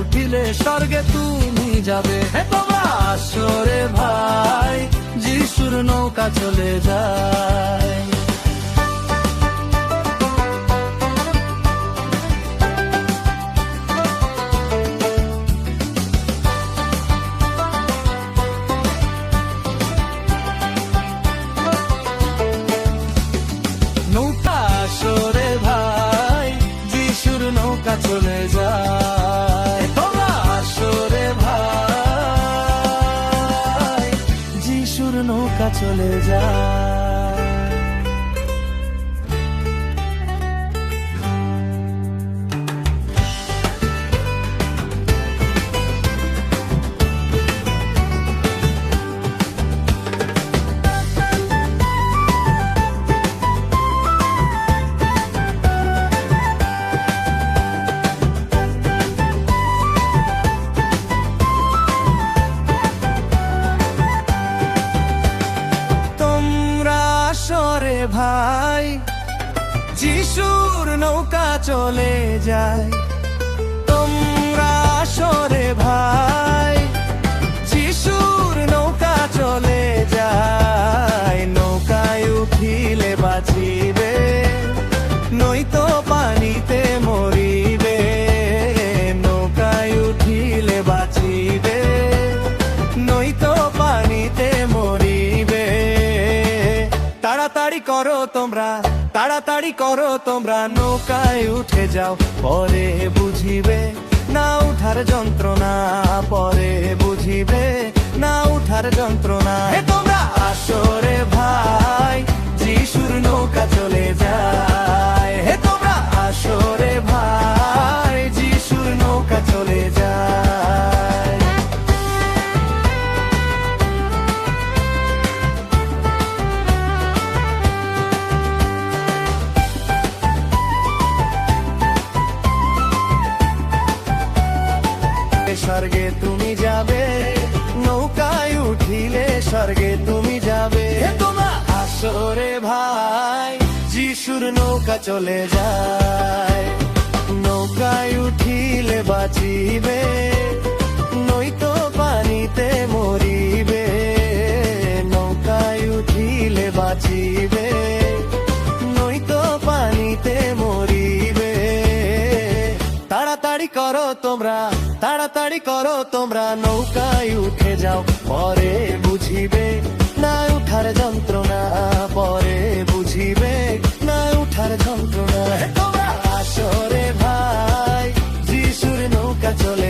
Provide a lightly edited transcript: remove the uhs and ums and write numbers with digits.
উঠিলে স্বর্গে তুমি যাবে, তোমরা আসরে ভাই, যিশুর নৌকা চলে যায়। নৌকা আসরে ভাই, যিশুর নৌকা চলে যায়। তোমরা আসরে ভাই, যিশুর নৌকা চলে যায়। ভাই, যিশুর নৌকা চলে যায়। তোমরা আসরে ভাই, যিশুর নৌকা চলে যায়। নৌকায় উঠিলে বাঁচিবে, নয়তো পানিতে মরিবে। নৌকায় উঠিলে বাঁচিবে, নয়তো পানিতে মরিবে। তাড়াতাড়ি করো তোমরা, তাড়াতাড়ি করো তোমরা, নৌকায় উঠে যাও, পরে বুঝিবে না উঠার যন্ত্রণা। পরে বুঝিবে না উঠার যন্ত্রণা। তোমরা আসরে ভাই, যিশুর নৌকা চলে যায়। তোমরা আসরে ভাই, যিশুর নৌকা চলে যায়। স্বর্গে তুমি যাবে, নৌকায় উঠিলে স্বর্গে তুমি যাবে। তোমার আসরে ভাই, যিশুর নৌকা চলে যায়। নৌকায় উঠিলে বাঁচিবে, নয়তো পানিতে মরিবে। নৌকায় উঠিলে বাঁচিবে, নয়তো পানিতে মরিবে। তাড়াতাড়ি করো তোমরা, তাড়াতাড়ি করো তোমরা, নৌকায় উঠে যাও, পরে বুঝিবে না উঠার যন্ত্রণা। পরে বুঝিবে না উঠার যন্ত্রণা। তোমরা আসরে ভাই, যিশুর নৌকা চলে